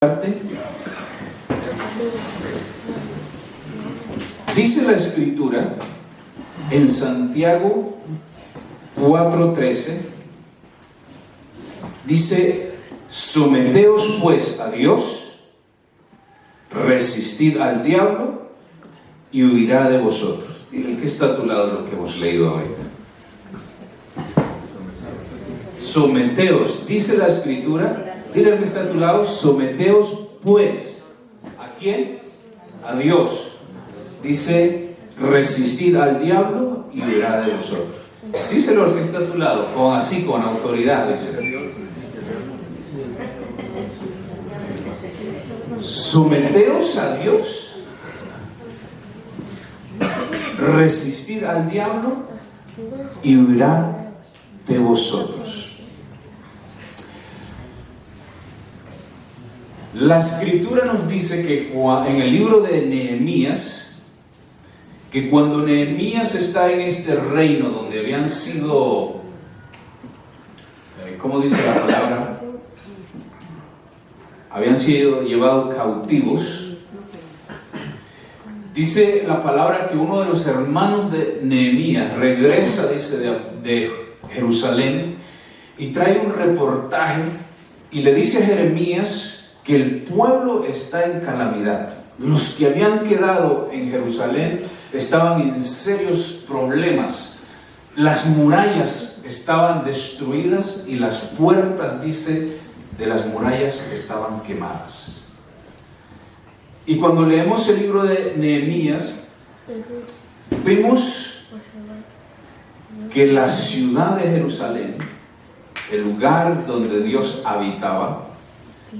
parte. Dice la Escritura en Santiago 4:13, dice: someteos pues a Dios, resistid al diablo y huirá de vosotros. Dile que está a tu lado lo que hemos leído ahorita. Someteos, dice la Escritura. Dile al que está a tu lado: someteos pues. ¿A quién? A Dios. Dice: resistid al diablo y huirá de vosotros. Díselo al que está a tu lado, con autoridad, dice. Someteos a Dios, resistid al diablo y huirá de vosotros. La Escritura nos dice que en el libro de Nehemías, que cuando Nehemías está en este reino donde habían sido, ¿cómo dice la palabra? Habían sido llevados cautivos. Dice la palabra que uno de los hermanos de Nehemías regresa, dice, de Jerusalén y trae un reportaje y le dice a Jeremías que el pueblo está en calamidad. Los que habían quedado en Jerusalén estaban en serios problemas. Las murallas estaban destruidas y las puertas, dice, de las murallas estaban quemadas. Y cuando leemos el libro de Nehemías, vemos que la ciudad de Jerusalén, el lugar donde Dios habitaba,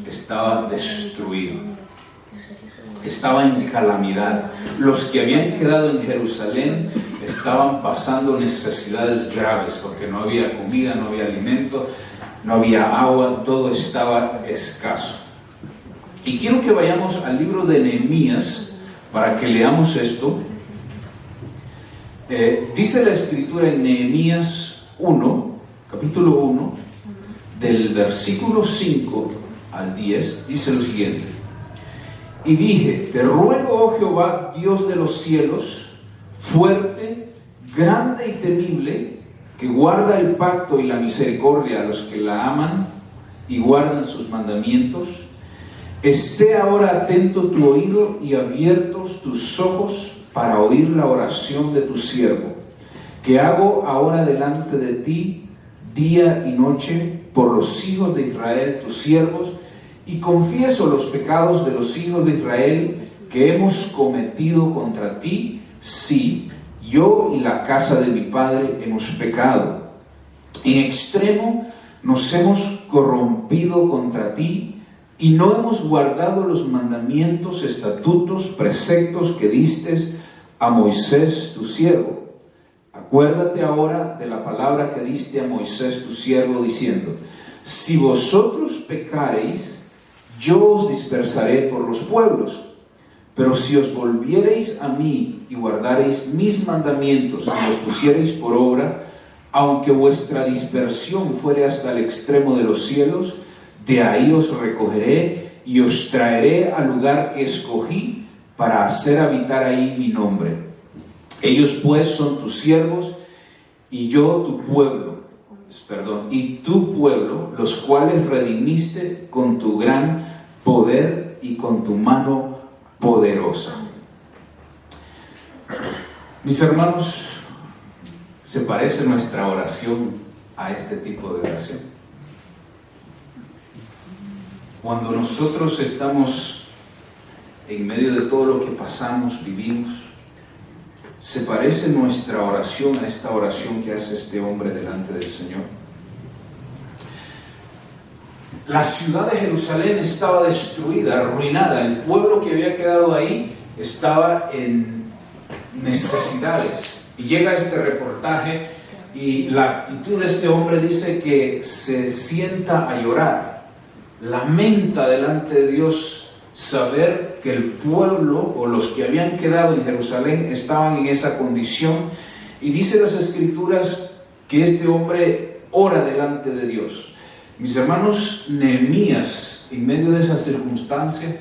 estaba destruido, estaba en calamidad. Los que habían quedado en Jerusalén estaban pasando necesidades graves porque no había comida, no había alimento, no había agua, todo estaba escaso. Y quiero que vayamos al libro de Nehemías para que leamos esto. Dice la Escritura en Nehemías 1, capítulo 1, del versículo 5 al 10, dice lo siguiente: y dije, te ruego, oh Jehová, Dios de los cielos, fuerte, grande y temible, que guarda el pacto y la misericordia a los que la aman y guardan sus mandamientos, esté ahora atento tu oído y abiertos tus ojos para oír la oración de tu siervo, que hago ahora delante de ti día y noche por los hijos de Israel, tus siervos, y confieso los pecados de los hijos de Israel que hemos cometido contra ti. Sí, yo y la casa de mi padre hemos pecado. En extremo nos hemos corrompido contra ti y no hemos guardado los mandamientos, estatutos, preceptos que diste a Moisés tu siervo. Acuérdate ahora de la palabra que diste a Moisés tu siervo, diciendo: si vosotros pecareis, yo os dispersaré por los pueblos, pero si os volviereis a mí y guardareis mis mandamientos y los pusiereis por obra, aunque vuestra dispersión fuere hasta el extremo de los cielos, de ahí os recogeré y os traeré al lugar que escogí para hacer habitar ahí mi nombre. Ellos pues son tus siervos y tu pueblo, los cuales redimiste con tu gran poder y con tu mano poderosa. Mis hermanos, ¿se parece nuestra oración a este tipo de oración? Cuando nosotros estamos en medio de todo lo que pasamos, vivimos, ¿se parece nuestra oración a esta oración que hace este hombre delante del Señor? La ciudad de Jerusalén estaba destruida, arruinada. El pueblo que había quedado ahí estaba en necesidades. Y llega este reportaje y la actitud de este hombre dice que se sienta a llorar, lamenta delante de Dios saber que el pueblo o los que habían quedado en Jerusalén estaban en esa condición. Y dice las Escrituras que este hombre ora delante de Dios. Mis hermanos, Nehemías, en medio de esa circunstancia,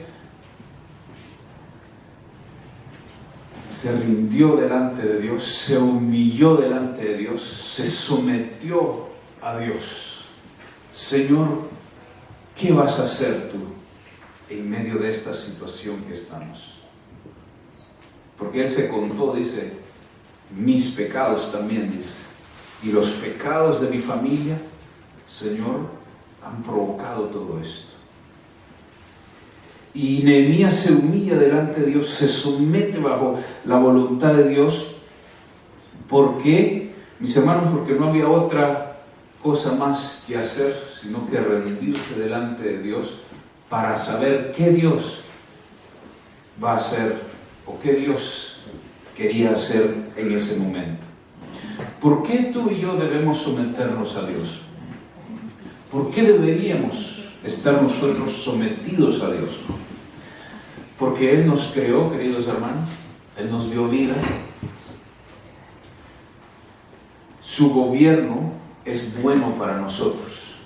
se rindió delante de Dios, se humilló delante de Dios, se sometió a Dios. Señor, ¿qué vas a hacer tú en medio de esta situación que estamos? Porque él se contó, dice, mis pecados también, dice, y los pecados de mi familia, Señor, han provocado todo esto. Y Nehemías se humilla delante de Dios, se somete bajo la voluntad de Dios. ¿Por qué? Mis hermanos, porque no había otra cosa más que hacer, sino que rendirse delante de Dios para saber qué Dios va a hacer o qué Dios quería hacer en ese momento. ¿Por qué tú y yo debemos someternos a Dios? ¿Por qué deberíamos estar nosotros sometidos a Dios? Porque Él nos creó, queridos hermanos, Él nos dio vida. Su gobierno es bueno para nosotros.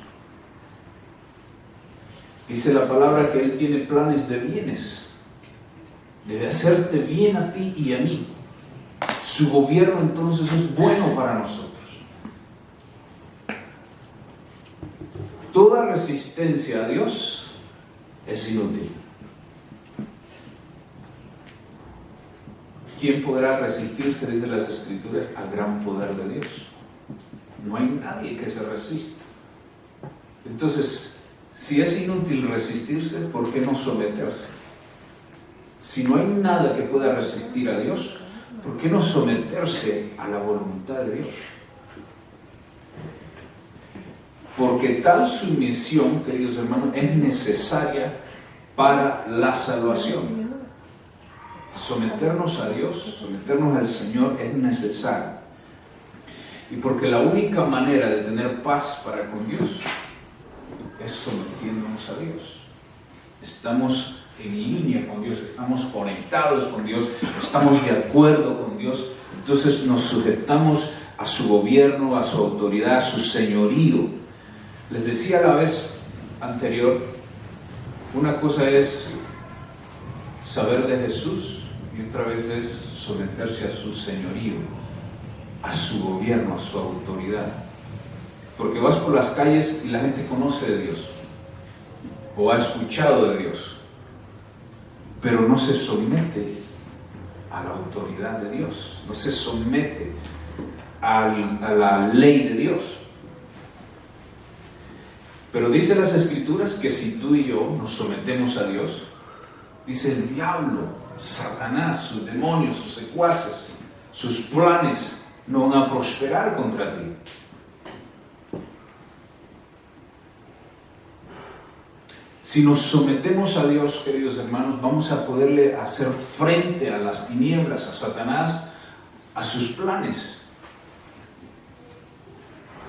Dice la palabra que Él tiene planes de bienes. Debe hacerte bien a ti y a mí. Su gobierno entonces es bueno para nosotros. Toda resistencia a Dios es inútil. ¿Quién podrá resistirse, dice las Escrituras, al gran poder de Dios? No hay nadie que se resista. Entonces, si es inútil resistirse, ¿por qué no someterse? Si no hay nada que pueda resistir a Dios, ¿por qué no someterse a la voluntad de Dios? Porque tal sumisión, queridos hermanos, es necesaria para la salvación. Someternos a Dios, someternos al Señor es necesario. Y porque la única manera de tener paz para con Dios es sometiéndonos a Dios. Estamos en línea con Dios, estamos conectados con Dios, estamos de acuerdo con Dios. Entonces nos sujetamos a su gobierno, a su autoridad, a su señorío. Les decía la vez anterior, una cosa es saber de Jesús y otra vez es someterse a su señorío, a su gobierno, a su autoridad. Porque vas por las calles y la gente conoce de Dios o ha escuchado de Dios, pero no se somete a la autoridad de Dios, no se somete a la ley de Dios. Pero dice las Escrituras que si tú y yo nos sometemos a Dios, dice el diablo, Satanás, sus demonios, sus secuaces, sus planes no van a prosperar contra ti. Si nos sometemos a Dios, queridos hermanos, vamos a poderle hacer frente a las tinieblas, a Satanás, a sus planes,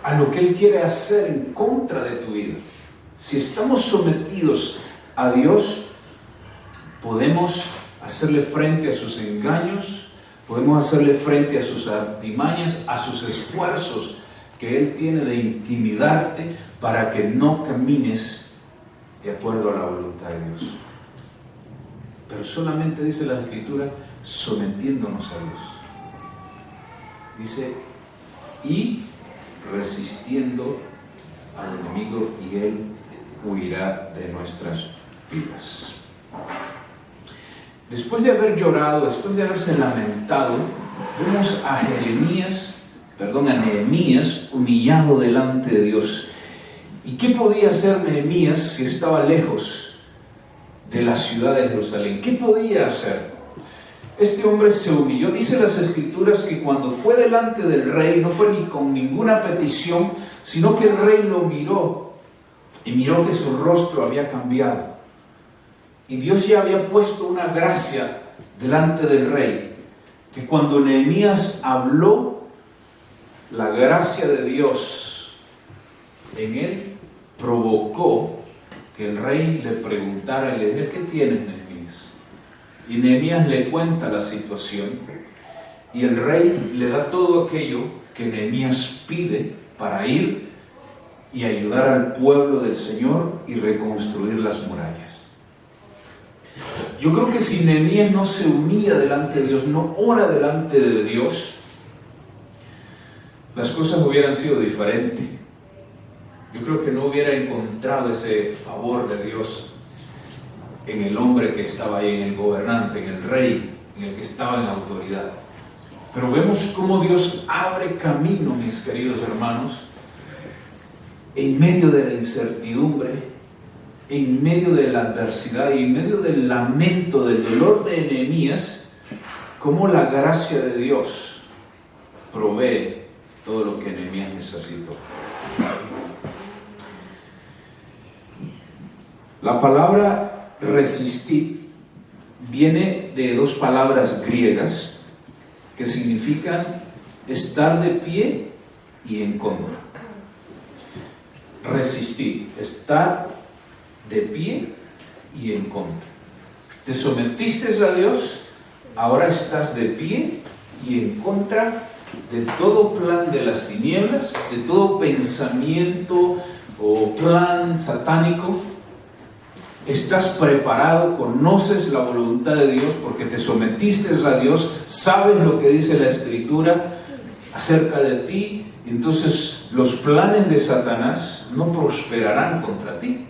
a lo que Él quiere hacer en contra de tu vida. Si estamos sometidos a Dios, podemos hacerle frente a sus engaños, podemos hacerle frente a sus artimañas, a sus esfuerzos que Él tiene de intimidarte para que no camines de acuerdo a la voluntad de Dios. Pero solamente dice la Escritura, sometiéndonos a Dios. Dice, y resistiendo al enemigo, y él huirá de nuestras vidas. Después de haber llorado, después de haberse lamentado, vemos a Nehemías humillado delante de Dios. ¿Y qué podía hacer Nehemías si estaba lejos de la ciudad de Jerusalén? ¿Qué podía hacer? Este hombre se humilló. Dice las Escrituras que cuando fue delante del rey, no fue ni con ninguna petición, sino que el rey lo miró y miró que su rostro había cambiado. Y Dios ya había puesto una gracia delante del rey, que cuando Nehemías habló, la gracia de Dios en él provocó que el rey le preguntara y le dijera, ¿qué tienes, Nehemías? Y Nehemías le cuenta la situación y el rey le da todo aquello que Nehemías pide para ir y ayudar al pueblo del Señor y reconstruir las murallas. Yo creo que si Nehemías no se unía delante de Dios, no ora delante de Dios, las cosas hubieran sido diferentes. Yo creo que no hubiera encontrado ese favor de Dios en el hombre que estaba ahí, en el gobernante, en el rey, en el que estaba en autoridad. Pero vemos cómo Dios abre camino, mis queridos hermanos, en medio de la incertidumbre, en medio de la adversidad y en medio del lamento, del dolor de Nehemías, cómo la gracia de Dios provee todo lo que Nehemías necesitó. La palabra resistir viene de dos palabras griegas que significan estar de pie y en contra. Resistir, estar de pie y en contra. Te sometiste a Dios, ahora estás de pie y en contra de todo plan de las tinieblas, de todo pensamiento o plan satánico. Estás preparado, conoces la voluntad de Dios porque te sometiste a Dios, sabes lo que dice la Escritura acerca de ti, entonces los planes de Satanás no prosperarán contra ti.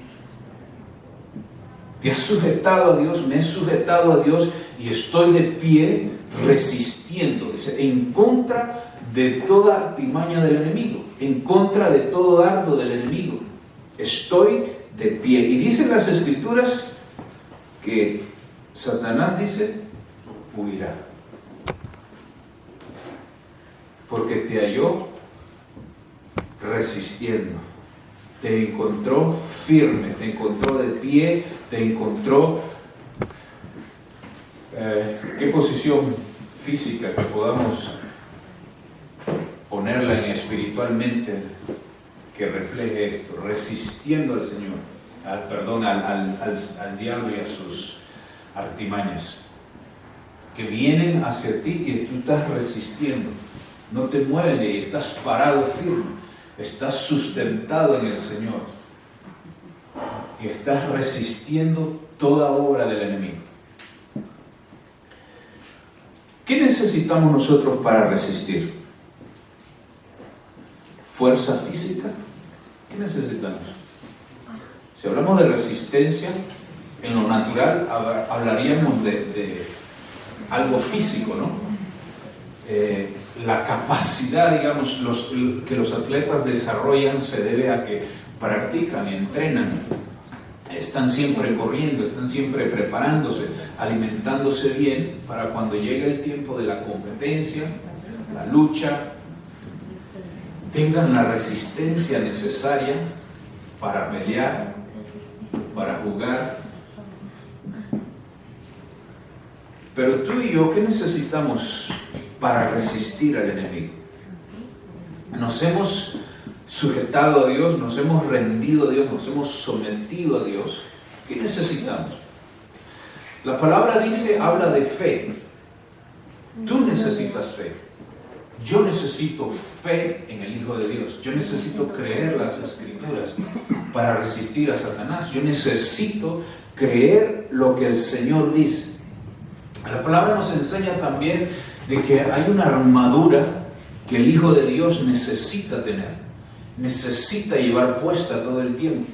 Te has sujetado a Dios, me he sujetado a Dios y estoy de pie resistiendo, dice, en contra de toda artimaña del enemigo, en contra de todo dardo del enemigo. Estoy de pie. Y dicen las Escrituras que Satanás dice, huirá. Porque te halló resistiendo. Te encontró firme, te encontró de pie, te encontró qué posición física que podamos ponerla en espiritualmente que refleje esto, resistiendo al Señor, al diablo y a sus artimañas que vienen hacia ti y tú estás resistiendo, no te mueves y estás parado firme, estás sustentado en el Señor y estás resistiendo toda obra del enemigo. ¿Qué necesitamos nosotros para resistir? ¿Fuerza física? ¿Qué necesitamos? Si hablamos de resistencia, en lo natural hablaríamos de algo físico, ¿no? La capacidad, digamos, que los atletas desarrollan se debe a que practican, entrenan, están siempre corriendo, están siempre preparándose, alimentándose bien para cuando llegue el tiempo de la competencia, la lucha, tengan la resistencia necesaria para pelear, para jugar. Pero tú y yo, ¿qué necesitamos para resistir al enemigo? Nos hemos sujetado a Dios, nos hemos rendido a Dios, nos hemos sometido a Dios. ¿Qué necesitamos? La palabra dice, habla de fe. Tú necesitas fe. Yo necesito fe en el Hijo de Dios. Yo necesito creer las Escrituras para resistir a Satanás. Yo necesito creer lo que el Señor dice. La palabra nos enseña también de que hay una armadura que el Hijo de Dios necesita tener, necesita llevar puesta todo el tiempo.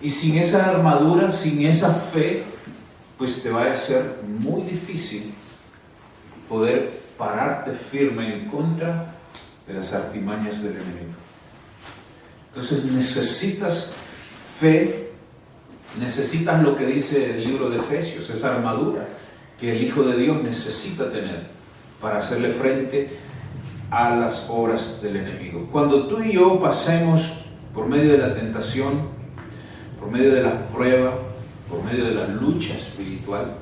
Y sin esa armadura, sin esa fe, pues te va a ser muy difícil poder pararte firme en contra de las artimañas del enemigo. Entonces necesitas fe, necesitas lo que dice el libro de Efesios, esa armadura que el Hijo de Dios necesita tener para hacerle frente a las obras del enemigo. Cuando tú y yo pasemos por medio de la tentación, por medio de la prueba, por medio de la lucha espiritual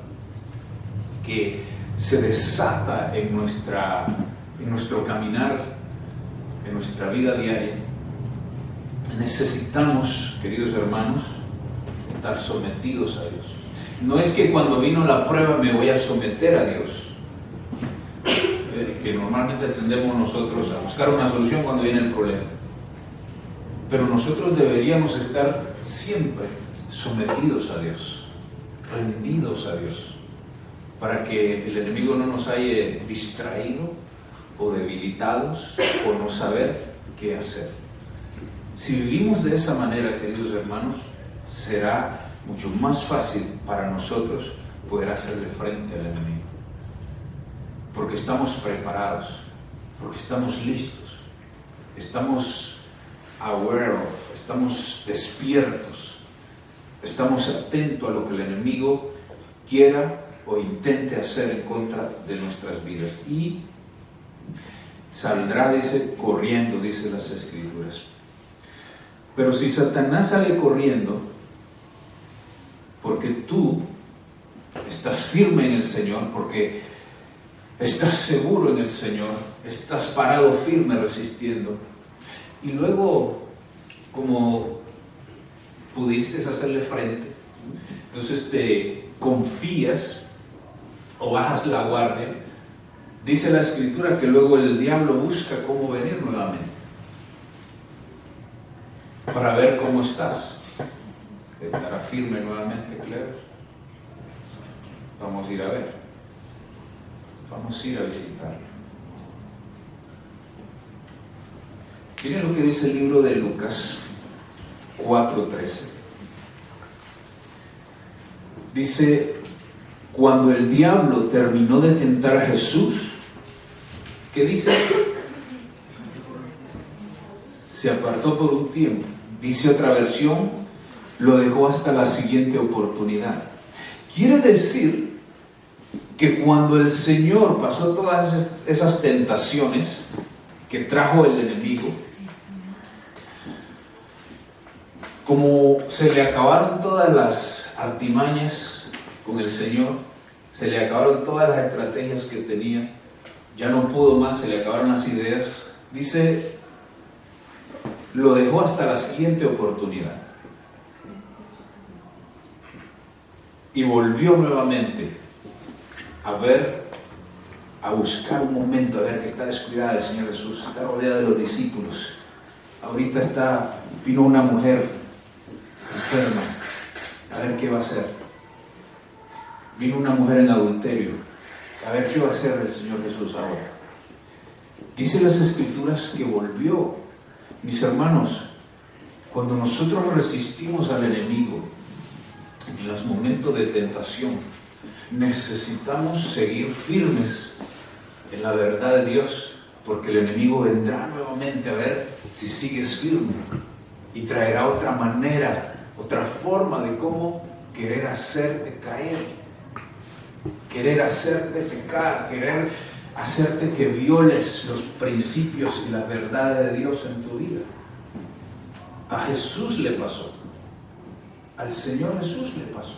que se desata en nuestro caminar, en nuestra vida diaria, necesitamos, queridos hermanos, estar sometidos a Dios. No es que cuando vino la prueba me voy a someter a Dios, que normalmente tendemos nosotros a buscar una solución cuando viene el problema. Pero nosotros deberíamos estar siempre sometidos a Dios, rendidos a Dios, para que el enemigo no nos haya distraído o debilitados por no saber qué hacer. Si vivimos de esa manera, queridos hermanos, será mucho más fácil para nosotros poder hacerle frente al enemigo, porque estamos preparados, porque estamos listos, estamos aware of, estamos despiertos, estamos atentos a lo que el enemigo quiera o intente hacer en contra de nuestras vidas, y saldrá, dice, corriendo, dice las Escrituras. Pero si Satanás sale corriendo porque tú estás firme en el Señor, porque estás seguro en el Señor, estás parado firme resistiendo, y luego, como pudiste hacerle frente, entonces te confías o bajas la guardia, dice la Escritura que luego el diablo busca cómo venir nuevamente para ver cómo estás. ¿Estará firme nuevamente, Claire? Vamos a ir a ver. Vamos a ir a visitarlo. Miren lo que dice el libro de Lucas 4:13. Dice: cuando el diablo terminó de tentar a Jesús, ¿qué dice? Se apartó por un tiempo. Dice otra versión, lo dejó hasta la siguiente oportunidad. Quiere decir que cuando el Señor pasó todas esas tentaciones que trajo el enemigo, como se le acabaron todas las artimañas con el Señor, se le acabaron todas las estrategias que tenía, ya no pudo más, se le acabaron las ideas, dice, lo dejó hasta la siguiente oportunidad. Y volvió nuevamente a buscar un momento, a ver que está descuidada el Señor Jesús, está rodeada de los discípulos. Ahorita vino una mujer enferma, a ver qué va a hacer. Vino una mujer en adulterio, a ver qué va a hacer el Señor Jesús ahora. Dice las Escrituras que volvió. Mis hermanos, cuando nosotros resistimos al enemigo en los momentos de tentación, necesitamos seguir firmes en la verdad de Dios, porque el enemigo vendrá nuevamente a ver si sigues firme y traerá otra manera, otra forma de cómo querer hacerte caer, querer hacerte pecar, querer hacerte que violes los principios y la verdad de Dios en tu vida. A Jesús le pasó, al Señor Jesús le pasó.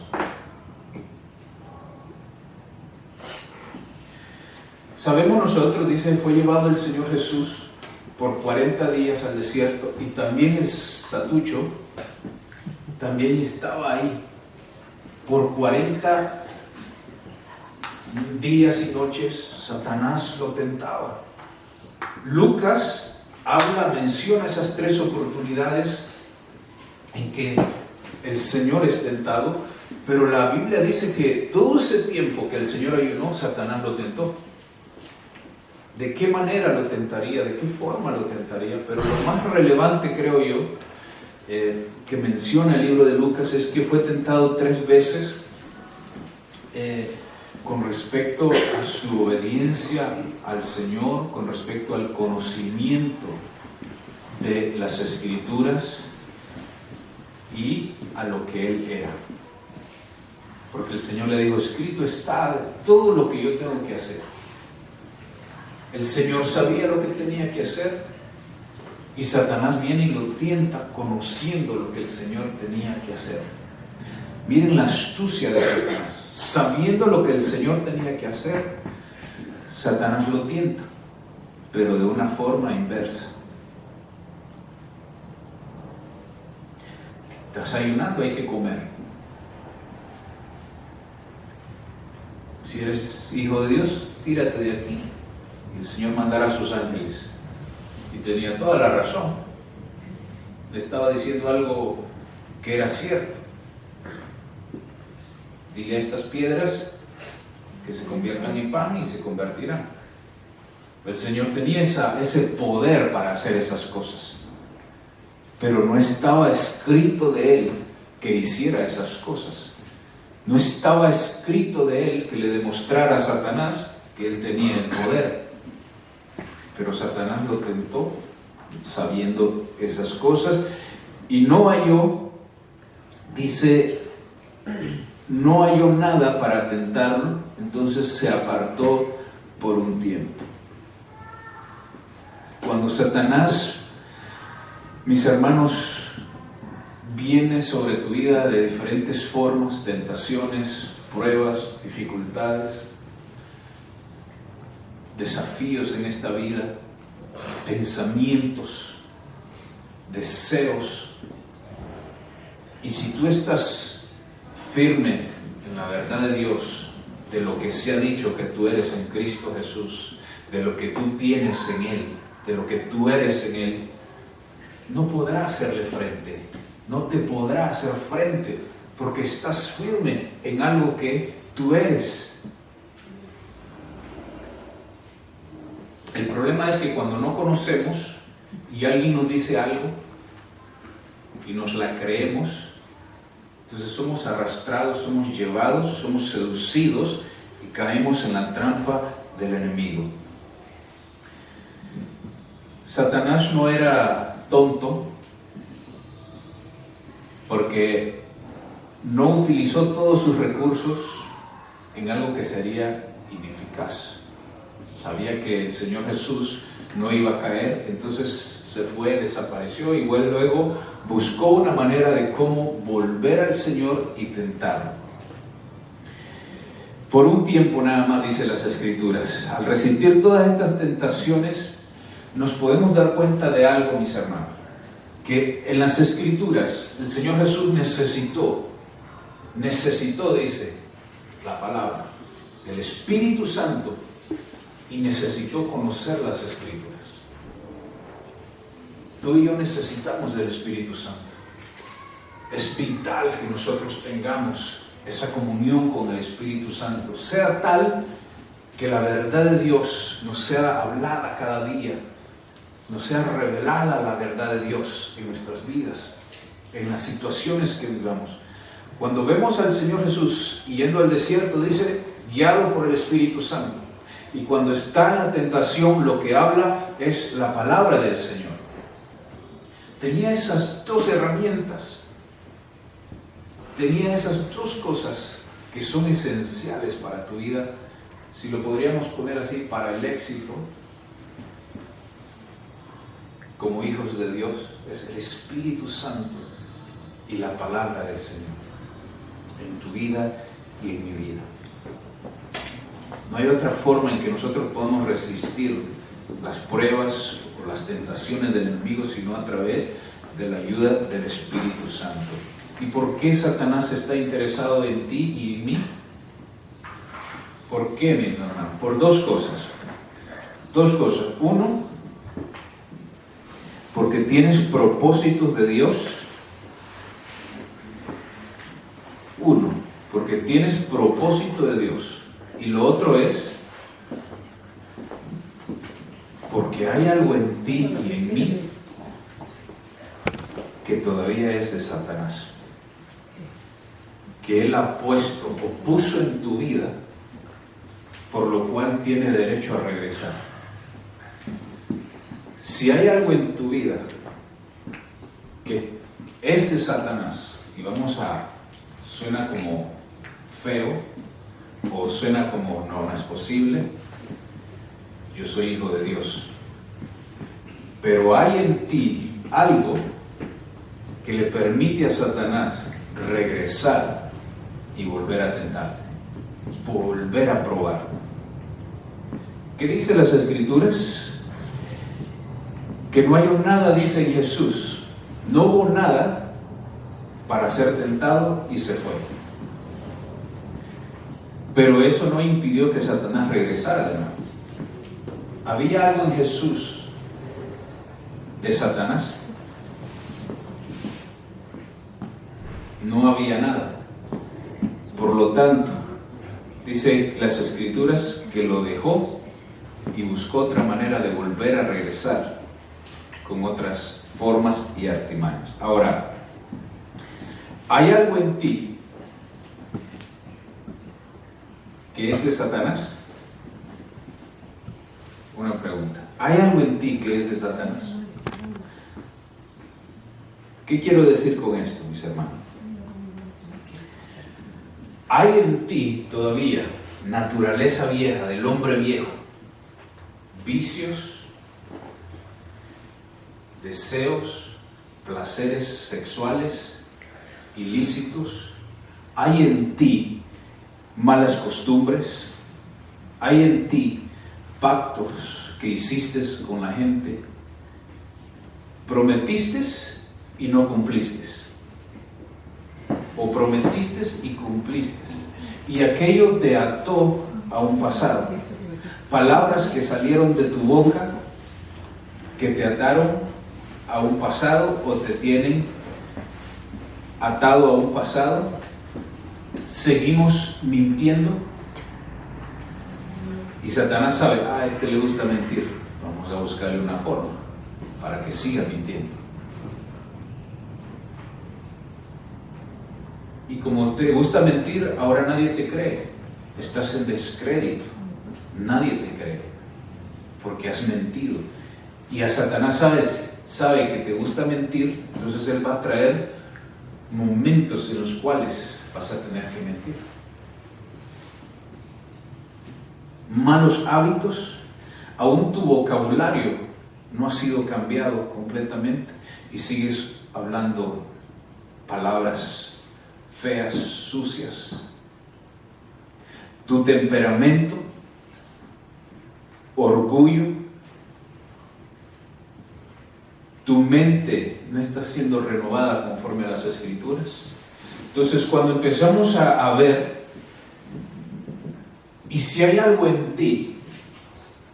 Sabemos nosotros, dice, fue llevado el Señor Jesús por 40 días al desierto, y también el Satucho también estaba ahí por 40 días y noches. Satanás lo tentaba. Lucas menciona esas 3 oportunidades en que el Señor es tentado, pero la Biblia dice que todo ese tiempo que el Señor ayunó, Satanás lo tentó. ¿De qué manera lo tentaría? ¿De qué forma lo tentaría? Pero lo más relevante, creo yo, que menciona el libro de Lucas, es que fue tentado 3 veces con respecto a su obediencia al Señor, con respecto al conocimiento de las Escrituras y a lo que Él era. Porque el Señor le dijo: escrito está todo lo que yo tengo que hacer. El Señor sabía lo que tenía que hacer, y Satanás viene y lo tienta conociendo lo que el Señor tenía que hacer. Miren la astucia de Satanás. Sabiendo lo que el Señor tenía que hacer, Satanás lo tienta, pero de una forma inversa. Estás ayunando, hay que comer. Si eres hijo de Dios, tírate de aquí. Y el Señor mandará a sus ángeles. Y tenía toda la razón. le estaba diciendo algo que era cierto. Dile a estas piedras que se conviertan en pan y se convertirán. El Señor tenía ese poder para hacer esas cosas, pero no estaba escrito de Él que hiciera esas cosas. No estaba escrito de Él que le demostrara a Satanás que Él tenía el poder. Pero Satanás lo tentó sabiendo esas cosas y no halló, dice, no halló nada para tentarlo, entonces se apartó por un tiempo. Cuando Satanás, mis hermanos, viene sobre tu vida de diferentes formas, tentaciones, pruebas, dificultades, desafíos en esta vida, pensamientos, deseos, y si tú estás firme en la verdad de Dios, de lo que se ha dicho que tú eres en Cristo Jesús, de lo que tú tienes en Él, de lo que tú eres en Él, no podrá hacerle frente, no te podrá hacer frente, porque estás firme en algo que tú eres. El problema es que cuando no conocemos y alguien nos dice algo y nos la creemos, entonces somos arrastrados, somos llevados, somos seducidos y caemos en la trampa del enemigo. Satanás no era tonto porque no utilizó todos sus recursos en algo que sería ineficaz. Sabía que el Señor Jesús no iba a caer, entonces se fue, desapareció, igual luego buscó una manera de cómo volver al Señor y tentarlo. Por un tiempo nada más, dice las Escrituras. Al resistir todas estas tentaciones, nos podemos dar cuenta de algo, mis hermanos, que en las Escrituras el Señor Jesús necesitó, dice la palabra, del Espíritu Santo, y necesitó conocer las Escrituras. Tú y yo necesitamos del Espíritu Santo. Es vital que nosotros tengamos esa comunión con el Espíritu Santo, sea tal que la verdad de Dios nos sea hablada cada día, nos sea revelada la verdad de Dios en nuestras vidas, en las situaciones que vivamos. Cuando vemos al Señor Jesús yendo al desierto, dice, guiado por el Espíritu Santo. Y cuando está en la tentación, lo que habla es la palabra del Señor. Tenía esas dos herramientas. Tenía esas dos cosas que son esenciales para tu vida, si lo podríamos poner así, para el éxito. Como hijos de Dios, es el Espíritu Santo y la palabra del Señor en tu vida y en mi vida. No hay otra forma en que nosotros podamos resistir las pruebas o las tentaciones del enemigo, sino a través de la ayuda del Espíritu Santo. ¿Y por qué Satanás está interesado en ti y en mí? ¿Por qué, mis hermanos? Por dos cosas. Uno, porque tienes propósitos de Dios. Porque tienes propósito de Dios. Y lo otro es porque hay algo en ti y en mí que todavía es de Satanás, que Él ha puesto o puso en tu vida, por lo cual tiene derecho a regresar. Si hay algo en tu vida que es de Satanás, y suena como feo, o suena como no es posible, yo soy hijo de Dios, pero hay en ti algo que le permite a Satanás regresar y volver a tentarte, volver a probar. ¿Qué dice las Escrituras? Que no hay nada, dice Jesús, no hubo nada para ser tentado y se fue. Pero eso no impidió que Satanás regresara, hermano. ¿Había algo en Jesús de Satanás? no había nada. Por lo tanto, dice las Escrituras que lo dejó y buscó otra manera de volver a regresar con otras formas y artimañas. Ahora, ¿hay algo en ti que es de Satanás? Una pregunta. ¿Hay algo en ti que es de Satanás? ¿Qué quiero decir con esto, mis hermanos? Hay en ti todavía naturaleza vieja del hombre viejo, vicios, deseos, placeres sexuales ilícitos. Hay en ti malas costumbres. Hay en ti pactos que hiciste con la gente. Prometiste y no cumpliste. O prometiste y cumpliste. Y aquello te ató a un pasado. Palabras que salieron de tu boca que te ataron a un pasado o te tienen atado a un pasado. Seguimos mintiendo. Y Satanás sabe, a este le gusta mentir. Vamos a buscarle una forma para que siga mintiendo. Y como te gusta mentir, ahora nadie te cree. Estás en descrédito. Nadie te cree. Porque has mentido. Y a Satanás sabe que te gusta mentir, entonces él va a traer momentos en los cuales vas a tener que mentir. Malos hábitos. Aún tu vocabulario no ha sido cambiado completamente y sigues hablando palabras feas, sucias. Tu temperamento, orgullo, tu mente no está siendo renovada conforme a las Escrituras. Entonces, cuando empezamos a ver, y si hay algo en ti,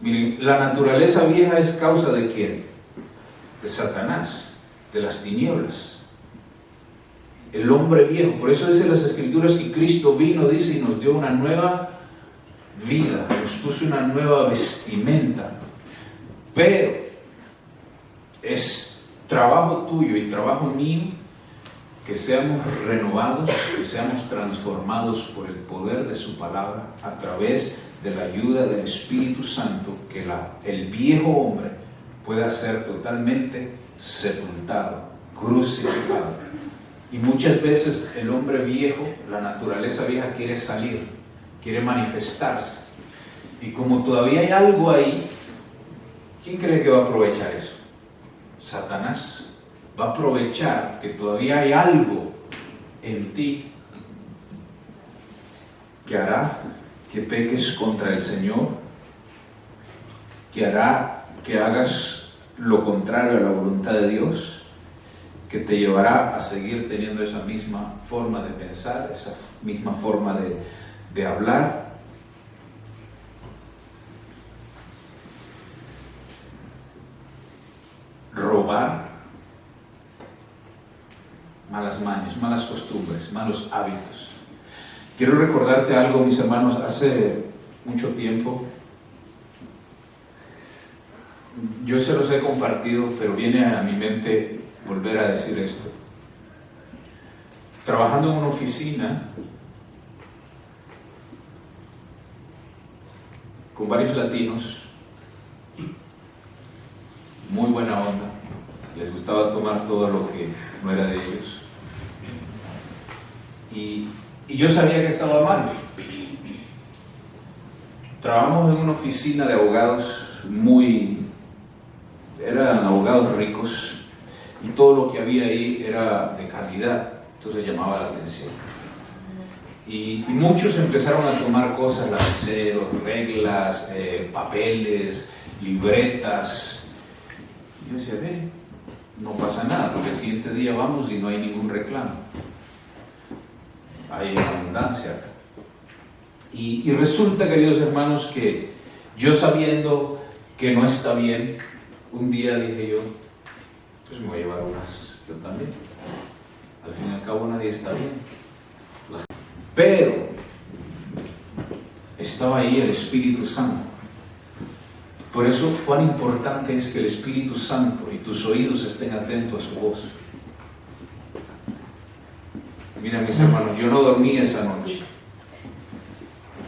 miren, la naturaleza vieja es causa ¿de quién? De Satanás, de las tinieblas. El hombre viejo. Por eso dice las Escrituras que Cristo vino, dice, y nos dio una nueva vida, nos puso una nueva vestimenta. Pero es trabajo tuyo y trabajo mío que seamos renovados, que seamos transformados por el poder de su palabra a través de la ayuda del Espíritu Santo, que el viejo hombre pueda ser totalmente sepultado, crucificado. Y muchas veces el hombre viejo, la naturaleza vieja, quiere salir, quiere manifestarse. Y como todavía hay algo ahí, ¿quién cree que va a aprovechar eso? Satanás va a aprovechar que todavía hay algo en ti que hará que peques contra el Señor, que hará que hagas lo contrario a la voluntad de Dios, que te llevará a seguir teniendo esa misma forma de pensar, esa misma forma de hablar. Robar, malas mañas, malas costumbres, malos hábitos. Quiero recordarte algo, mis hermanos. Hace mucho tiempo, yo se los he compartido, pero viene a mi mente volver a decir esto. Trabajando en una oficina con varios latinos, muy buena onda, les gustaba tomar todo lo que no era de ellos, y yo sabía que estaba mal. Trabajamos en una oficina de abogados eran abogados ricos, y todo lo que había ahí era de calidad, entonces llamaba la atención. Y muchos empezaron a tomar cosas, lapiceros, reglas, papeles, libretas. Y yo decía, no pasa nada, porque el siguiente día vamos y no hay ningún reclamo. Hay abundancia acá. Y resulta, queridos hermanos, que yo sabiendo que no está bien, un día dije yo, pues me voy a llevar unas, yo también. Al fin y al cabo nadie está bien. Pero estaba ahí el Espíritu Santo. Por eso, cuán importante es que el Espíritu Santo y tus oídos estén atentos a su voz. Mira, mis hermanos, yo no dormí esa noche.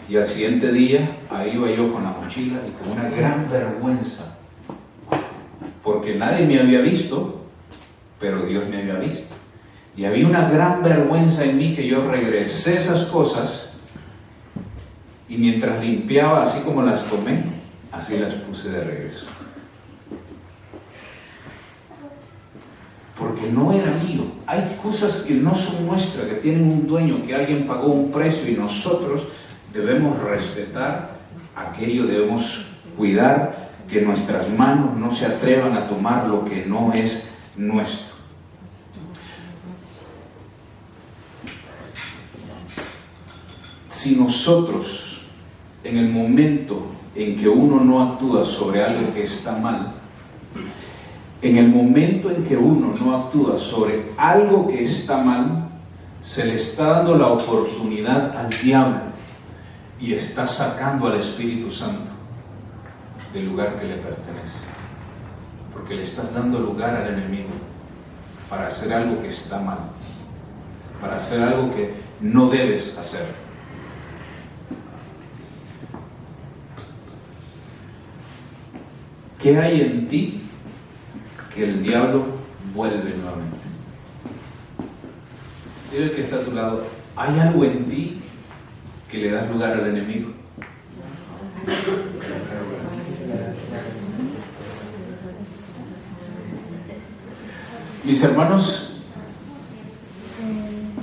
Y al siguiente día, ahí iba yo con la mochila y con una gran vergüenza. Porque nadie me había visto, pero Dios me había visto. Y había una gran vergüenza en mí que yo regresé esas cosas y mientras limpiaba, así como las tomé, así las puse de regreso. Porque no era mío. Hay cosas que no son nuestras, que tienen un dueño, que alguien pagó un precio y nosotros debemos respetar aquello, debemos cuidar que nuestras manos no se atrevan a tomar lo que no es nuestro. Si nosotros, en el momento en que uno no actúa sobre algo que está mal, en el momento en que uno no actúa sobre algo que está mal, se le está dando la oportunidad al diablo y está sacando al Espíritu Santo del lugar que le pertenece. Porque le estás dando lugar al enemigo para hacer algo que está mal, para hacer algo que no debes hacer. ¿Qué hay en ti que el diablo vuelve nuevamente? Dile al que está a tu lado, ¿hay algo en ti que le das lugar al enemigo? Mis hermanos,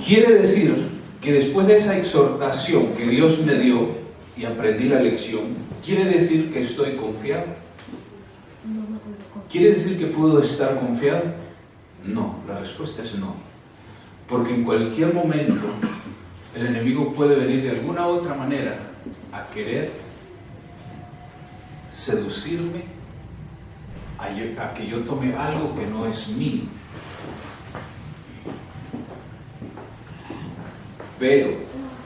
quiere decir que después de esa exhortación que Dios me dio y aprendí la lección, quiere decir que estoy confiado. ¿Quiere decir que puedo estar confiado? No, la respuesta es no. Porque en cualquier momento el enemigo puede venir de alguna u otra manera a querer seducirme a que yo tome algo que no es mío. Pero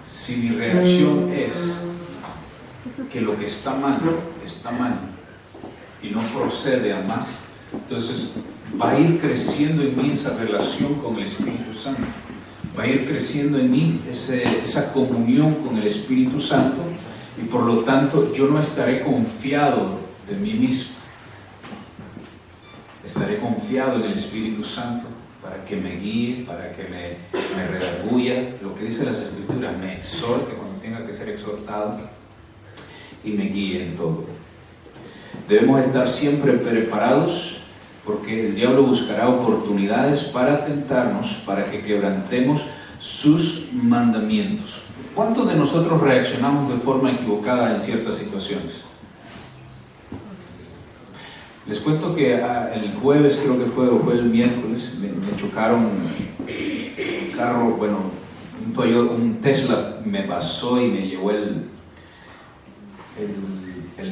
si mi reacción es que lo que está mal y no procede a más, entonces va a ir creciendo en mí esa relación con el Espíritu Santo, va a ir creciendo en mí esa comunión con el Espíritu Santo y por lo tanto yo no estaré confiado de mí mismo, estaré confiado en el Espíritu Santo para que me guíe, para que me redarguya, lo que dice las Escrituras, me exhorte cuando tenga que ser exhortado y me guíe en todo. Debemos estar siempre preparados porque el diablo buscará oportunidades para tentarnos, para que quebrantemos sus mandamientos. ¿Cuántos de nosotros reaccionamos de forma equivocada en ciertas situaciones? Les cuento que el jueves, creo que fue, o fue el miércoles, me chocaron un carro, bueno, un Tesla me pasó y me llevó el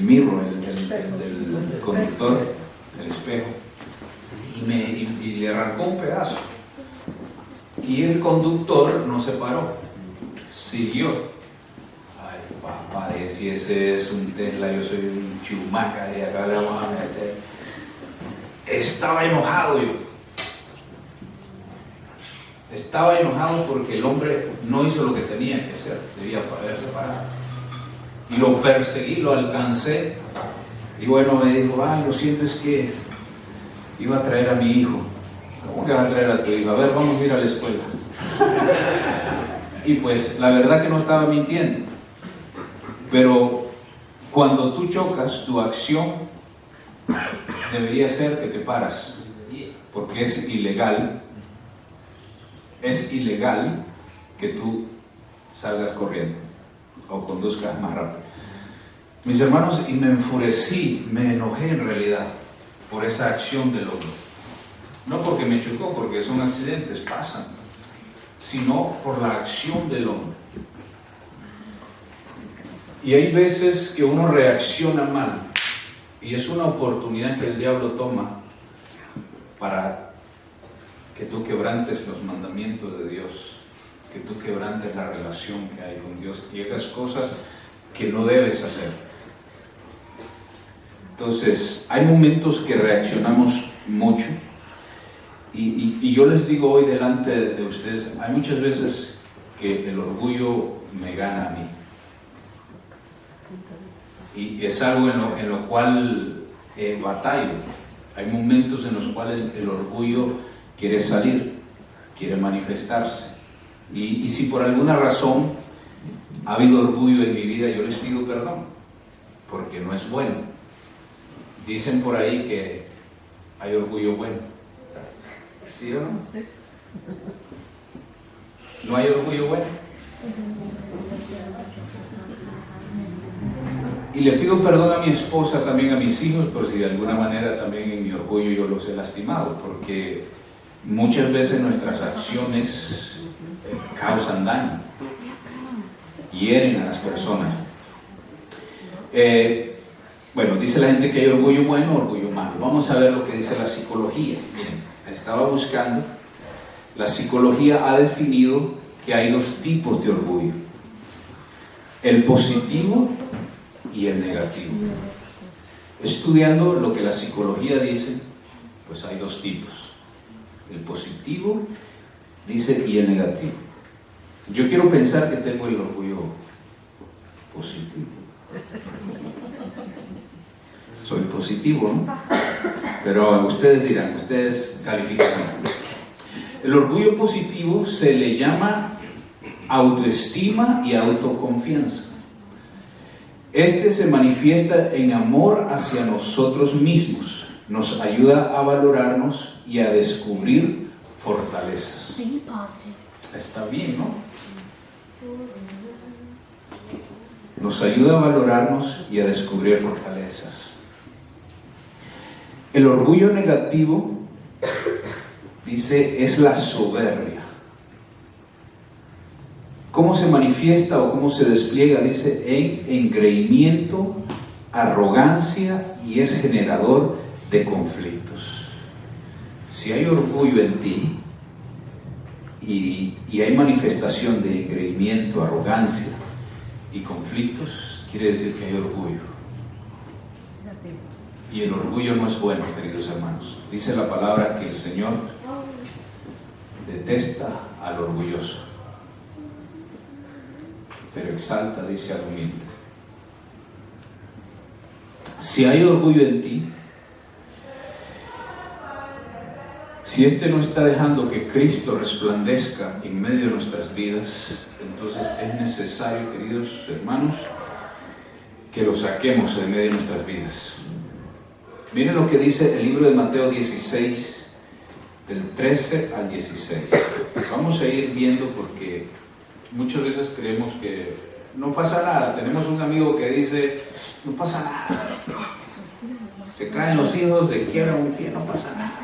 mirror, del conductor, el espejo, y le arrancó un pedazo. Y el conductor no se paró, siguió. Ay, papá, si ese es un Tesla, yo soy un chumaca de acá, le vamos a meter. Estaba enojado yo. Estaba enojado porque el hombre no hizo lo que tenía que hacer, debía haberse parado. Y lo perseguí, lo alcancé. Y bueno, me dijo, ay, lo sientes que iba a traer a mi hijo. ¿Cómo que va a traer a tu hijo? A ver, vamos a ir a la escuela. Y pues, la verdad que no estaba mintiendo. Pero cuando tú chocas, tu acción debería ser que te paras. Porque es ilegal. Es ilegal que tú salgas corriendo o conduzcas más rápido. Mis hermanos, y me enfurecí, me enojé en realidad por esa acción del hombre. No porque me chocó, porque son accidentes, pasan, sino por la acción del hombre. Y hay veces que uno reacciona mal y es una oportunidad que el diablo toma para que tú quebrantes los mandamientos de Dios, que tú quebrantes la relación que hay con Dios y hagas cosas que no debes hacer. Entonces, hay momentos que reaccionamos mucho y yo les digo hoy delante de ustedes, hay muchas veces que el orgullo me gana a mí. Y es algo en lo cual batallo. Hay momentos en los cuales el orgullo quiere salir, quiere manifestarse. Y si por alguna razón ha habido orgullo en mi vida, yo les pido perdón, porque no es bueno. Dicen por ahí que hay orgullo bueno. ¿Sí o no? ¿No hay orgullo bueno? Y le pido perdón a mi esposa, también a mis hijos, por si de alguna manera también en mi orgullo yo los he lastimado, porque muchas veces nuestras acciones causan daño, hieren a las personas. Bueno, dice la gente que hay orgullo bueno, orgullo malo. Vamos a ver lo que dice la psicología. Miren, estaba buscando. La psicología ha definido que hay dos tipos de orgullo: el positivo y el negativo. Estudiando lo que la psicología dice, pues hay dos tipos: el positivo, dice, y el negativo. Yo quiero pensar que tengo el orgullo positivo. Soy positivo, ¿no? Pero ustedes dirán, ustedes califican. El orgullo positivo se le llama autoestima y autoconfianza. Este se manifiesta en amor hacia nosotros mismos, nos ayuda a valorarnos y a descubrir fortalezas. Está bien, ¿no? Nos ayuda a valorarnos y a descubrir fortalezas. El orgullo negativo, dice, es la soberbia. ¿Cómo se manifiesta o cómo se despliega? Dice, en engreimiento, arrogancia, y es generador de conflictos. Si hay orgullo en ti y hay manifestación de engreimiento, arrogancia y conflictos, quiere decir que hay orgullo. Y el orgullo no es bueno, queridos hermanos. Dice la palabra que el Señor detesta al orgulloso, pero exalta, dice, al humilde. Si hay orgullo en ti, si este no está dejando que Cristo resplandezca en medio de nuestras vidas, entonces es necesario, queridos hermanos, que lo saquemos de medio de nuestras vidas. Miren lo que dice el libro de Mateo 16, del 13 al 16. Vamos a ir viendo porque muchas veces creemos que no pasa nada. Tenemos un amigo que dice, no pasa nada. Se caen los hijos, se quiebra un pie, no pasa nada.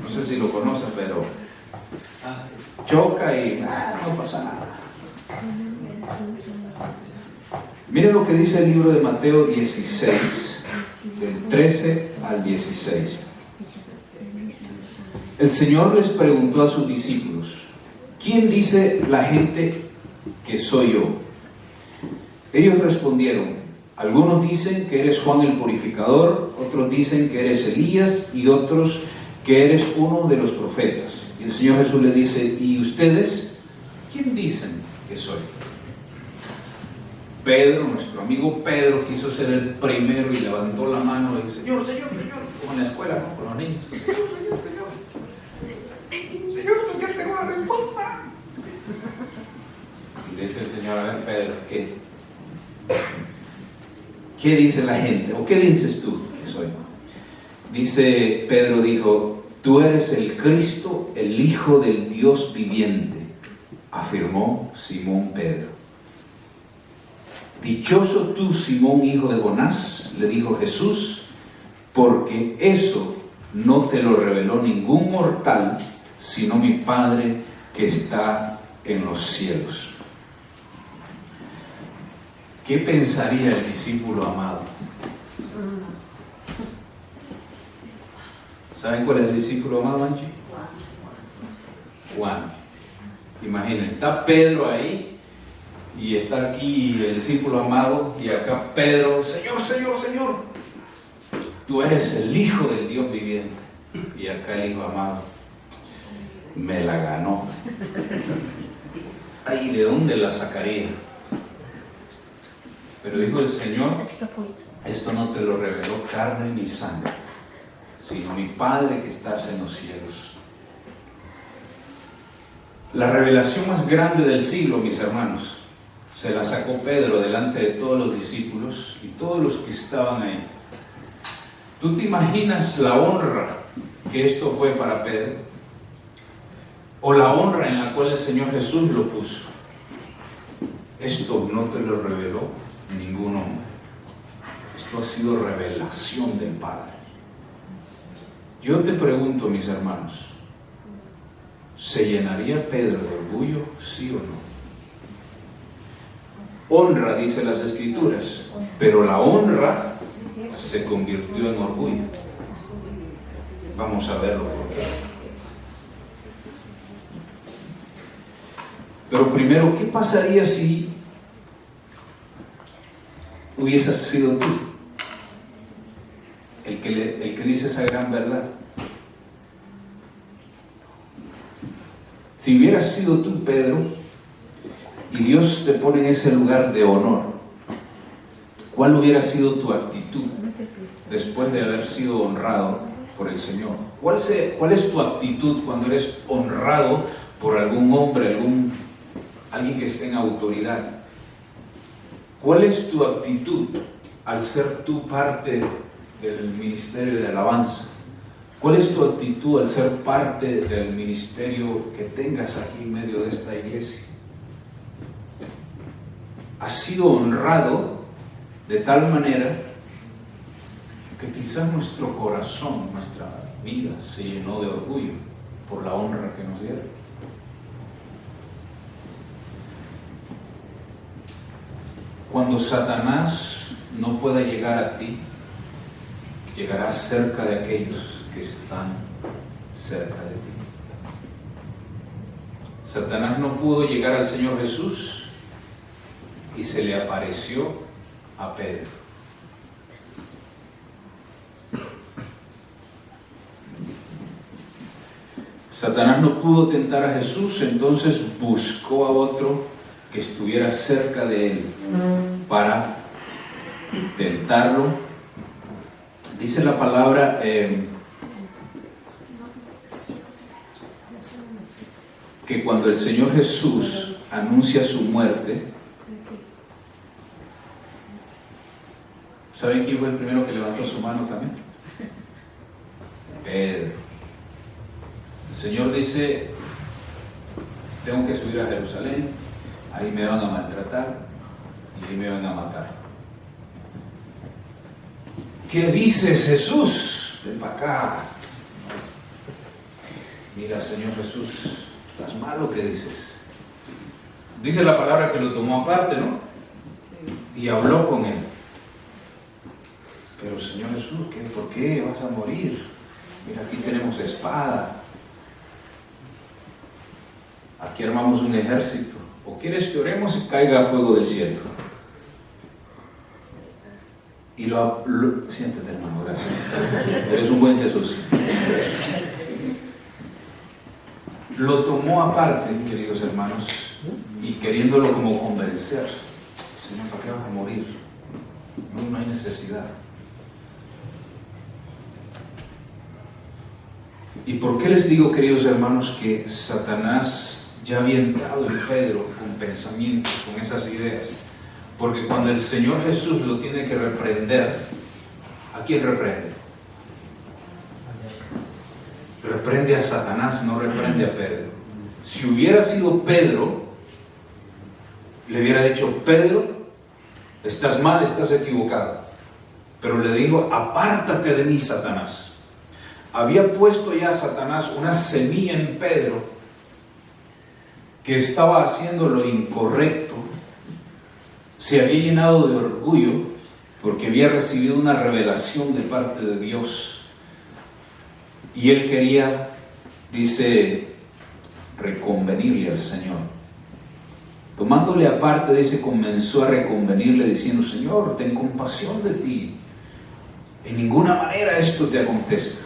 No sé si lo conocen, pero choca y no pasa nada. Miren lo que dice el libro de Mateo 16, del 13 al 16. El Señor les preguntó a sus discípulos, ¿quién dice la gente que soy yo? Ellos respondieron, algunos dicen que eres Juan el Purificador, otros dicen que eres Elías y otros que eres uno de los profetas. Y el Señor Jesús le dice, ¿y ustedes quién dicen que soy? Pedro, nuestro amigo Pedro, quiso ser el primero y levantó la mano y dijo, Señor, Señor, Señor, como en la escuela, ¿no? Con los niños, Señor, Señor, Señor, Señor, Señor, tengo la respuesta. Y le dice el Señor, a ver, Pedro, ¿qué dice la gente? ¿O qué dices tú que soy? Dice, Pedro dijo, tú eres el Cristo, el Hijo del Dios viviente, afirmó Simón Pedro. Dichoso tú, Simón, hijo de Jonás, le dijo Jesús, porque eso no te lo reveló ningún mortal, sino mi Padre que está en los cielos. ¿Qué pensaría el discípulo amado? ¿Saben cuál es el discípulo amado, Angie? Juan. Imagínense, está Pedro ahí y está aquí el discípulo amado y acá Pedro, Señor, Señor, Señor, tú eres el Hijo del Dios viviente. Y acá el Hijo amado, me la ganó. Ay, ¿de dónde la sacaría? Pero dijo el Señor, esto no te lo reveló carne ni sangre, sino mi Padre que estás en los cielos. La revelación más grande del siglo, mis hermanos, se la sacó Pedro delante de todos los discípulos y todos los que estaban ahí. ¿Tú te imaginas la honra que esto fue para Pedro? ¿O la honra en la cual el Señor Jesús lo puso? Esto no te lo reveló ningún hombre. Esto ha sido revelación del Padre. Yo te pregunto, mis hermanos, ¿se llenaría Pedro de orgullo, sí o no? Honra, dice las Escrituras, pero la honra se convirtió en orgullo. Vamos a verlo por qué. Pero primero, ¿qué pasaría si hubieses sido tú el que dice esa gran verdad? Si hubieras sido tú, Pedro, y Dios te pone en ese lugar de honor, ¿cuál hubiera sido tu actitud después de haber sido honrado por el Señor? ¿Cuál es tu actitud cuando eres honrado por algún hombre, alguien que esté en autoridad? ¿Cuál es tu actitud al ser tú parte del ministerio de alabanza? ¿Cuál es tu actitud al ser parte del ministerio que tengas aquí en medio de esta iglesia? ¿Has sido honrado de tal manera que quizás nuestro corazón, nuestra vida se llenó de orgullo por la honra que nos dieron? Cuando Satanás no pueda llegar a ti, llegarás cerca de aquellos que están cerca de ti. Satanás no pudo llegar al Señor Jesús y se le apareció a Pedro. Satanás no pudo tentar a Jesús, entonces buscó a otro que estuviera cerca de él para tentarlo. Dice la palabra que cuando el Señor Jesús anuncia su muerte, ¿saben quién fue el primero que levantó su mano también? Pedro. El Señor dice, tengo que subir a Jerusalén, ahí me van a maltratar y ahí me van a matar. ¿Qué dices, Jesús? Ven para acá. Mira, Señor Jesús, ¿estás mal o qué dices? Dice la palabra que lo tomó aparte, ¿no? Y habló con él. Pero Señor Jesús, ¿por qué vas a morir? Mira, aquí tenemos espada. Aquí armamos un ejército. ¿O quieres que oremos y caiga fuego del cielo? Y siéntate, hermano, gracias. Eres un buen Jesús. Lo tomó aparte, queridos hermanos, y queriéndolo como convencer. Señor, ¿para qué vas a morir? No hay necesidad. ¿Y por qué les digo, queridos hermanos, que Satanás ya había entrado en Pedro con pensamientos, con esas ideas? Porque cuando el Señor Jesús lo tiene que reprender, ¿a quién reprende? Reprende a Satanás, no reprende a Pedro. Si hubiera sido Pedro, le hubiera dicho, Pedro, estás mal, estás equivocado. Pero le digo, apártate de mí, Satanás. Había puesto ya Satanás una semilla en Pedro que estaba haciendo lo incorrecto. Se había llenado de orgullo porque había recibido una revelación de parte de Dios. Y él quería, dice, reconvenirle al Señor. Tomándole aparte, dice, comenzó a reconvenirle diciendo: Señor, ten compasión de ti. En ninguna manera esto te acontezca.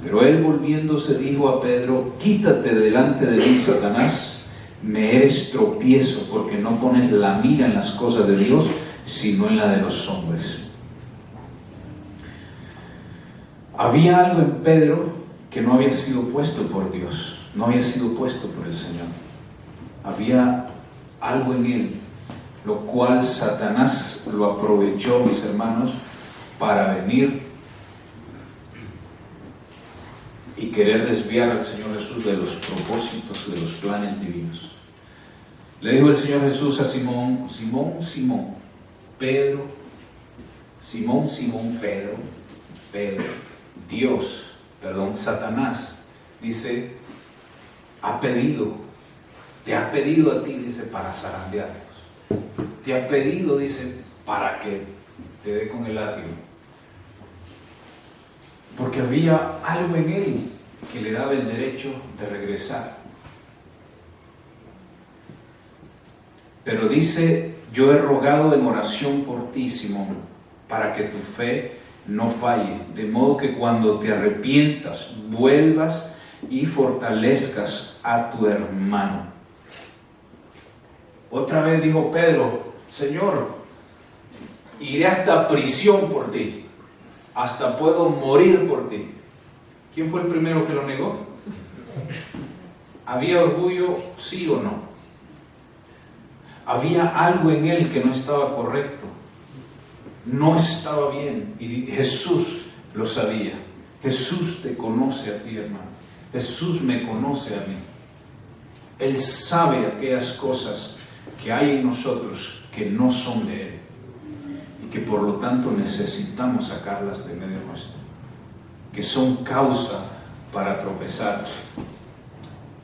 Pero él, volviéndose, dijo a Pedro: quítate delante de mí, Satanás, me eres tropiezo, porque no pones la mira en las cosas de Dios, sino en la de los hombres. Había algo en Pedro que no había sido puesto por Dios, no había sido puesto por el Señor. Había algo en él, lo cual Satanás lo aprovechó, mis hermanos, para venir y querer desviar al Señor Jesús de los propósitos, de los planes divinos. Le dijo el Señor Jesús a Simón: Simón, Simón, Pedro, Simón, Simón, Pedro, Satanás, dice, te ha pedido a ti, dice, para zarandearlos. Te ha pedido, dice, para que te dé con el látigo. Porque había algo en él que le daba el derecho de regresar. Pero dice: yo he rogado en oración por ti, Simón, para que tu fe no falle, de modo que cuando te arrepientas, vuelvas y fortalezcas a tu hermano. Otra vez dijo Pedro: Señor, iré hasta prisión por ti, hasta puedo morir por ti. ¿Quién fue el primero que lo negó? ¿Había orgullo, sí o no? Había algo en él que no estaba correcto, no estaba bien, y Jesús lo sabía. Jesús te conoce a ti, hermano. Jesús me conoce a mí. Él sabe aquellas cosas que hay en nosotros que no son de Él, y que por lo tanto necesitamos sacarlas de medio nuestro, que son causa para tropezar,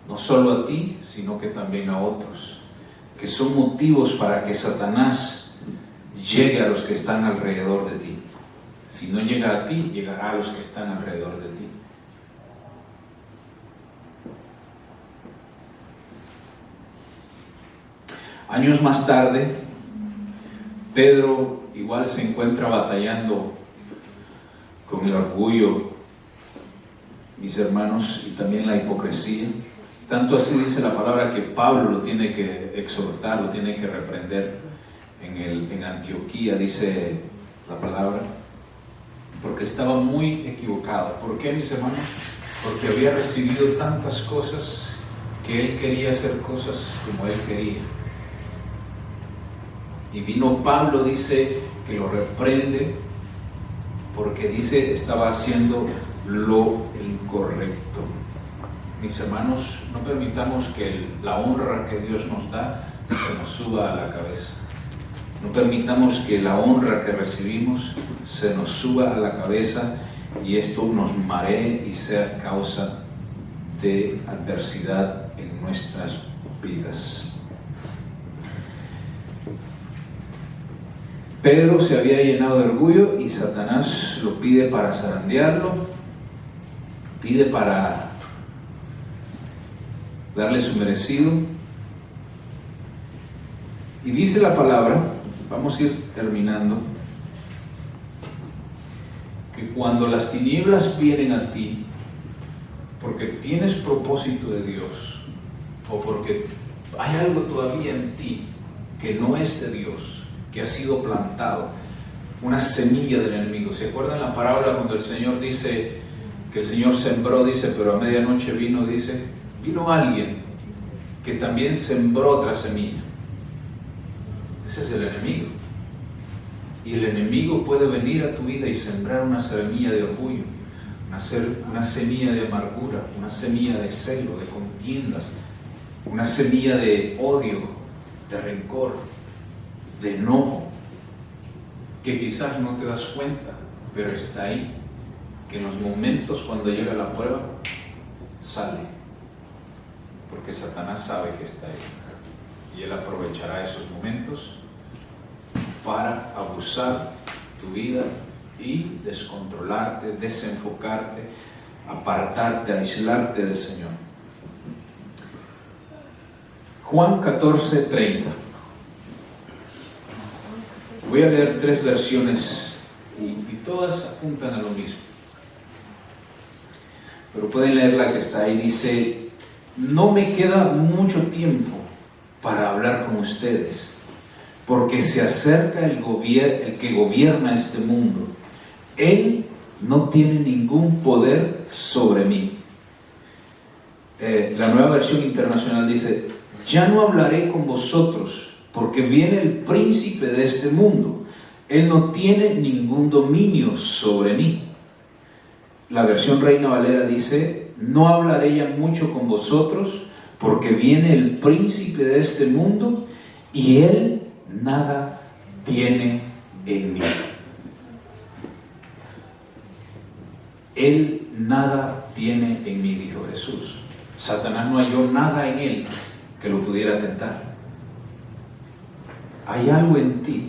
no solo a ti, sino que también a otros, que son motivos para que Satanás llegue a los que están alrededor de ti. Si no llega a ti, llegará a los que están alrededor de ti. Años más tarde, Pedro igual se encuentra batallando con el orgullo, mis hermanos, y también la hipocresía. Tanto así dice la palabra que Pablo lo tiene que exhortar, lo tiene que reprender en Antioquía, dice la palabra, porque estaba muy equivocado. ¿Por qué, mis hermanos? Porque había recibido tantas cosas que él quería hacer cosas como él quería. Y vino Pablo, dice, que lo reprende porque dice estaba haciendo lo incorrecto. Mis hermanos, no permitamos que la honra que Dios nos da se nos suba a la cabeza. No permitamos que la honra que recibimos se nos suba a la cabeza y esto nos maree y sea causa de adversidad en nuestras vidas. Pedro se había llenado de orgullo y Satanás lo pide para zarandearlo, pide para darle su merecido. Y dice la palabra, vamos a ir terminando, que cuando las tinieblas vienen a ti, porque tienes propósito de Dios, o porque hay algo todavía en ti que no es de Dios, que ha sido plantado, una semilla del enemigo. ¿Se acuerdan la parábola cuando el Señor dice que el Señor sembró, dice, pero a medianoche vino alguien que también sembró otra semilla? Ese es el enemigo. Y el enemigo puede venir a tu vida y sembrar una semilla de orgullo, una semilla de amargura, una semilla de celo, de contiendas, una semilla de odio, de rencor, de enojo, que quizás no te das cuenta, pero está ahí, que en los momentos cuando llega la prueba, sale, porque Satanás sabe que está ahí, y él aprovechará esos momentos para abusar tu vida y descontrolarte, desenfocarte, apartarte, aislarte del Señor. Juan 14:30. Voy a leer 3 versiones y todas apuntan a lo mismo. Pero pueden leer la que está ahí. Dice: no me queda mucho tiempo para hablar con ustedes, porque se acerca el que gobierna este mundo. Él no tiene ningún poder sobre mí. La Nueva Versión Internacional dice: ya no hablaré con vosotros, porque viene el príncipe de este mundo. Él no tiene ningún dominio sobre mí. La versión Reina Valera dice: no hablaré ya mucho con vosotros, porque viene el príncipe de este mundo y él nada tiene en mí. Él nada tiene en mí, dijo Jesús. Satanás no halló nada en él que lo pudiera tentar. Hay algo en ti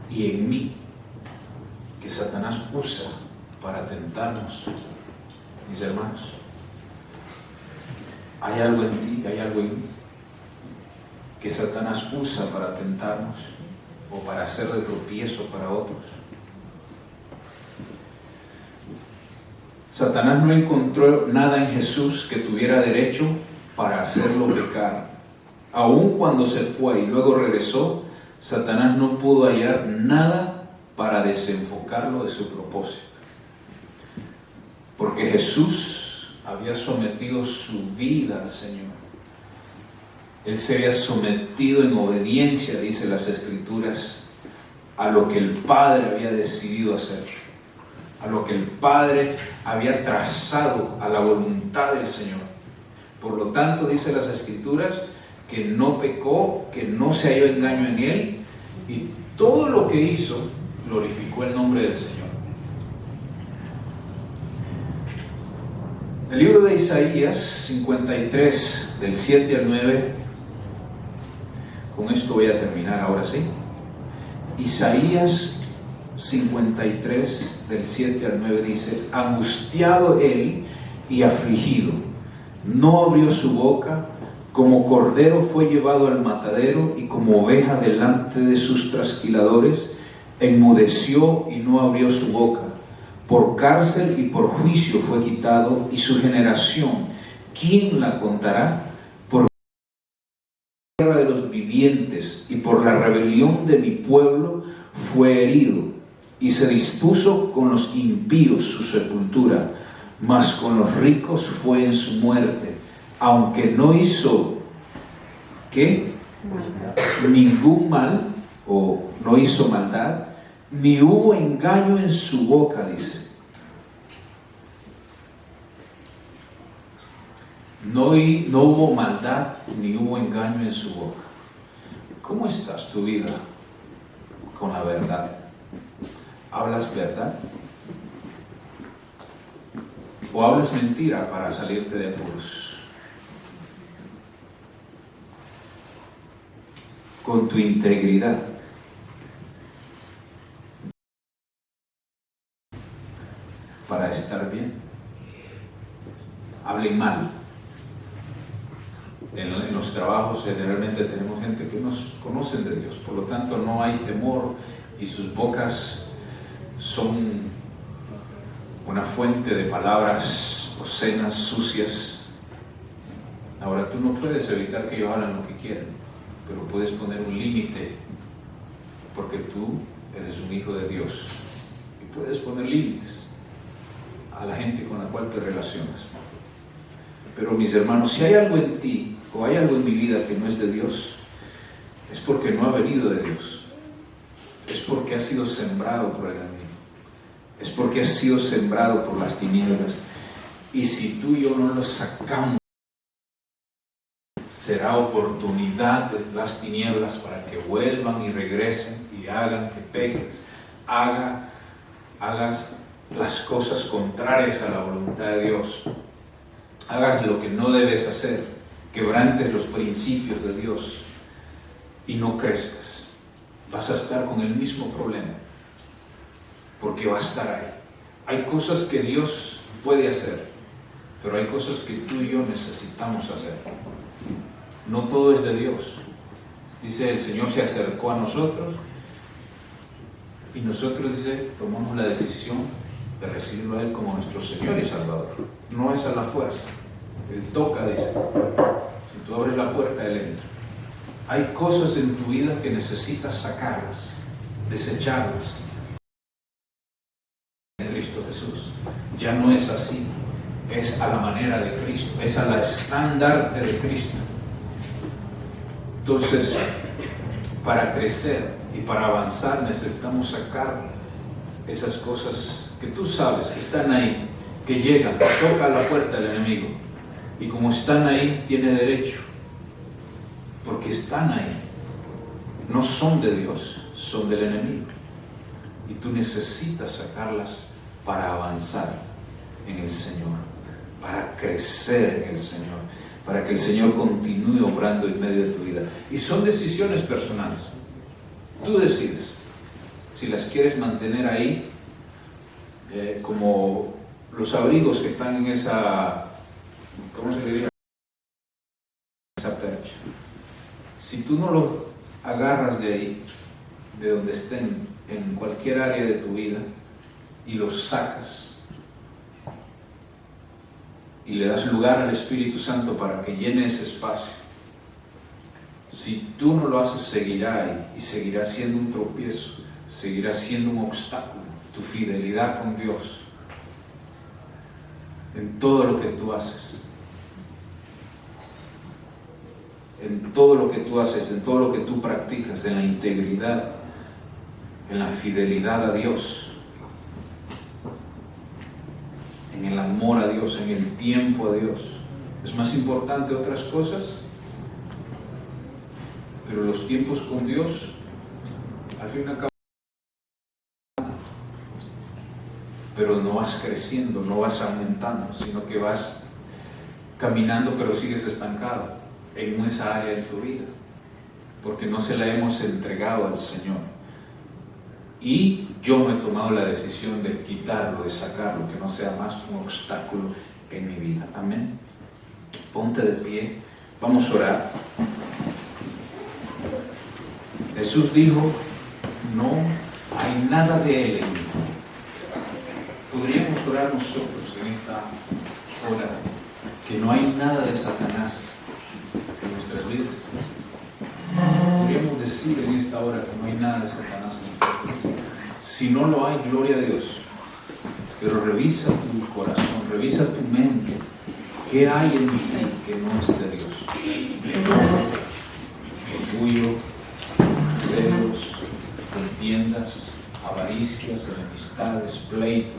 y en mí que Satanás usa para tentarnos, mis hermanos. Hay algo en ti, hay algo en mí que Satanás usa para tentarnos o para hacer de tropiezo para otros. Satanás no encontró nada en Jesús que tuviera derecho para hacerlo pecar. Aun cuando se fue y luego regresó, Satanás no pudo hallar nada para desenfocarlo de su propósito. Porque Jesús había sometido su vida al Señor. Él se había sometido en obediencia, dice las Escrituras, a lo que el Padre había decidido hacer, a lo que el Padre había trazado, a la voluntad del Señor. Por lo tanto, dice las Escrituras, que no pecó, que no se halló engaño en él, y todo lo que hizo glorificó el nombre del Señor. El libro de Isaías 53, del 7 al 9, con esto voy a terminar ahora sí. Isaías 53, del 7 al 9 dice: angustiado él y afligido, no abrió su boca, como cordero fue llevado al matadero, y como oveja delante de sus trasquiladores, enmudeció y no abrió su boca. Por cárcel y por juicio fue quitado, y su generación, ¿quién la contará? Por tierra de los vivientes y por la rebelión de mi pueblo fue herido, y se dispuso con los impíos su sepultura, mas con los ricos fue en su muerte, aunque no hizo ¿qué? Ningún mal, o no hizo maldad, ni hubo engaño en su boca, dice. No hubo maldad, ni hubo engaño en su boca. ¿Cómo estás tu vida con la verdad? ¿Hablas verdad? ¿O hablas mentira para salirte de apuros? Con tu integridad, para estar bien. Hablen mal. En los trabajos generalmente tenemos gente que nos conocen de Dios, por lo tanto no hay temor y sus bocas son una fuente de palabras obscenas, sucias. Ahora tú no puedes evitar que ellos hablen lo que quieren, pero puedes poner un límite, porque tú eres un hijo de Dios y puedes poner límites a la gente con la cual te relacionas. Pero mis hermanos, si hay algo en ti o hay algo en mi vida que no es de Dios, es porque no ha venido de Dios, es porque ha sido sembrado por el enemigo, es porque ha sido sembrado por las tinieblas, y si tú y yo no lo sacamos, será oportunidad de las tinieblas para que vuelvan y regresen y hagan que peques, hagas las cosas contrarias a la voluntad de Dios, hagas lo que no debes hacer, quebrantes los principios de Dios y no crezcas. Vas a estar con el mismo problema, porque va a estar ahí. Hay cosas que Dios puede hacer, pero hay cosas que tú y yo necesitamos hacer. No todo es de Dios. Dice, el Señor se acercó a nosotros y nosotros, dice, tomamos la decisión de recibirlo a Él como nuestro Señor y Salvador. No es a la fuerza. Él toca, dice. Si tú abres la puerta, Él entra. Hay cosas en tu vida que necesitas sacarlas, desecharlas. En Cristo Jesús. Ya no es así. Es a la manera de Cristo. Es a la estandarte de Cristo. Entonces, para crecer y para avanzar necesitamos sacar esas cosas que tú sabes que están ahí, que llegan, toca a la puerta del enemigo. Y como están ahí, tiene derecho. Porque están ahí. No son de Dios, son del enemigo. Y tú necesitas sacarlas para avanzar en el Señor, para crecer en el Señor, para que el Señor continúe obrando en medio de tu vida. Y son decisiones personales. Tú decides si las quieres mantener ahí, como los abrigos que están en esa, ¿cómo se le diría? Esa percha. Si tú no los agarras de ahí, de donde estén, en cualquier área de tu vida, y los sacas, y le das lugar al Espíritu Santo para que llene ese espacio, si tú no lo haces, seguirá ahí, y seguirá siendo un tropiezo, seguirá siendo un obstáculo, tu fidelidad con Dios, en todo lo que tú haces. En todo lo que tú haces, en todo lo que tú practicas, en la integridad, en la fidelidad a Dios, en el amor a Dios, en el tiempo a Dios. Es más importante otras cosas, pero los tiempos con Dios, al fin y al cabo, pero no vas creciendo, no vas aumentando, sino que vas caminando, pero sigues estancado en esa área de tu vida, porque no se la hemos entregado al Señor. Y yo me he tomado la decisión de quitarlo, de sacarlo, que no sea más un obstáculo en mi vida. Amén. Ponte de pie, vamos a orar. Jesús dijo, no hay nada de Él en mí. Podríamos orar nosotros en esta hora, que no hay nada de Satanás en nuestras vidas. Podríamos decir en esta hora que no hay nada de Satanás en nuestras vidas. Si no lo hay, gloria a Dios. Pero revisa tu corazón, revisa tu mente. ¿Qué hay en ti que no es de Dios? Orgullo, celos, contiendas, avaricias, enemistades, pleitos.